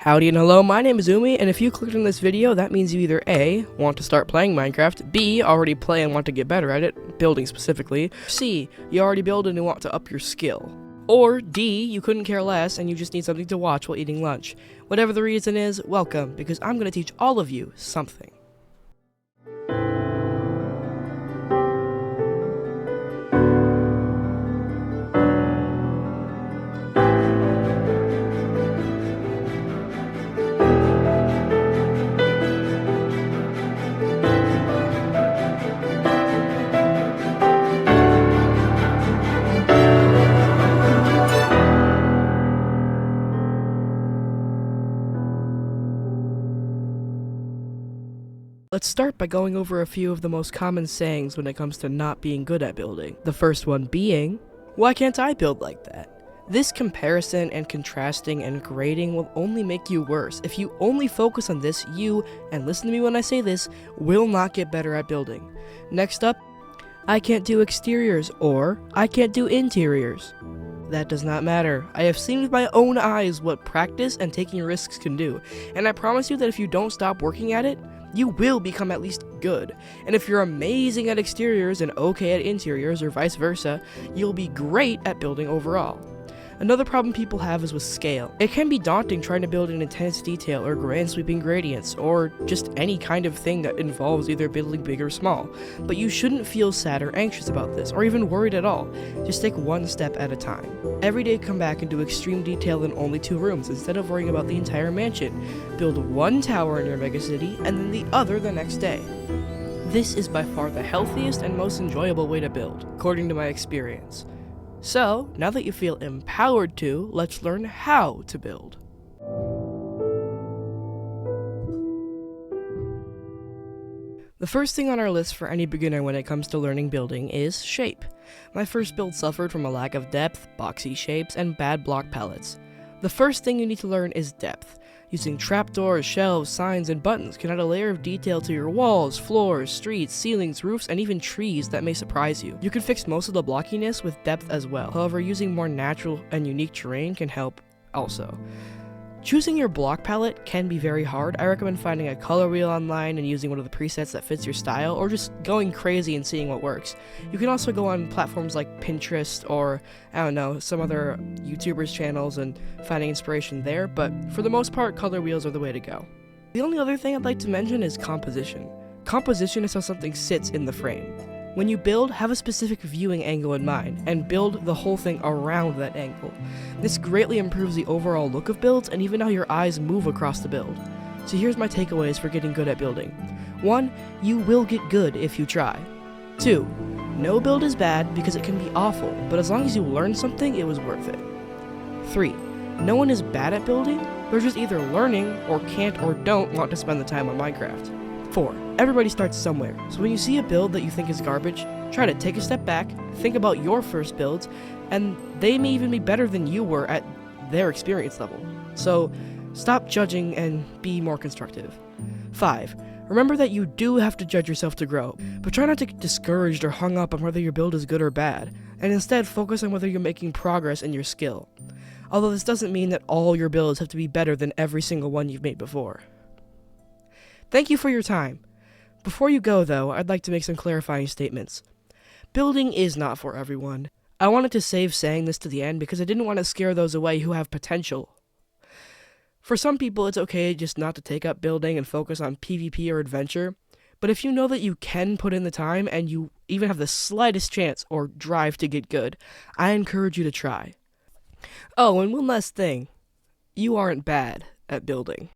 Howdy and hello, my name is Umi, and if you clicked on this video, that means you either A, want to start playing Minecraft, B, already play and want to get better at it, building specifically, C, you already build and you want to up your skill, or D, you couldn't care less and you just need something to watch while eating lunch. Whatever the reason is, welcome, because I'm going to teach all of you something. Let's start by going over a few of the most common sayings when it comes to not being good at building. The first one being, why can't I build like that? This comparison and contrasting and grading will only make you worse. If you only focus on this, you, and listen to me when I say this, will not get better at building. Next up, I can't do exteriors, or I can't do interiors. That does not matter. I have seen with my own eyes what practice and taking risks can do, and I promise you that if you don't stop working at it, you will become at least good. And if you're amazing at exteriors and okay at interiors, or vice versa, you'll be great at building overall. Another problem people have is with scale. It can be daunting trying to build in intense detail or grand sweeping gradients, or just any kind of thing that involves either building big or small. But you shouldn't feel sad or anxious about this, or even worried at all. Just take one step at a time. Every day come back and do extreme detail in only 2 rooms, instead of worrying about the entire mansion. Build one tower in your megacity, and then the other the next day. This is by far the healthiest and most enjoyable way to build, according to my experience. So, now that you feel empowered to, let's learn how to build. The first thing on our list for any beginner when it comes to learning building is shape. My first build suffered from a lack of depth, boxy shapes, and bad block palettes. The first thing you need to learn is depth. Using trapdoors, shelves, signs, and buttons can add a layer of detail to your walls, floors, streets, ceilings, roofs, and even trees that may surprise you. You can fix most of the blockiness with depth as well. However, using more natural and unique terrain can help also. Choosing your block palette can be very hard. I recommend finding a color wheel online and using one of the presets that fits your style, or just going crazy and seeing what works. You can also go on platforms like Pinterest or, I don't know, some other YouTubers' channels and finding inspiration there, but for the most part, color wheels are the way to go. The only other thing I'd like to mention is composition. Composition is how something sits in the frame. When you build, have a specific viewing angle in mind, and build the whole thing around that angle. This greatly improves the overall look of builds and even how your eyes move across the build. So here's my takeaways for getting good at building. 1. You will get good if you try. 2. No build is bad because it can be awful, but as long as you learn something, it was worth it. 3. No one is bad at building, they're just either learning or can't or don't want to spend the time on Minecraft. 4. Everybody starts somewhere, so when you see a build that you think is garbage, try to take a step back, think about your first builds, and they may even be better than you were at their experience level. So stop judging and be more constructive. 5. Remember that you do have to judge yourself to grow, but try not to get discouraged or hung up on whether your build is good or bad, and instead focus on whether you're making progress in your skill. Although this doesn't mean that all your builds have to be better than every single one you've made before. Thank you for your time. Before you go, though, I'd like to make some clarifying statements. Building is not for everyone. I wanted to save saying this to the end because I didn't want to scare those away who have potential. For some people, it's okay just not to take up building and focus on PvP or adventure, but if you know that you can put in the time and you even have the slightest chance or drive to get good, I encourage you to try. Oh, and one last thing. You aren't bad at building.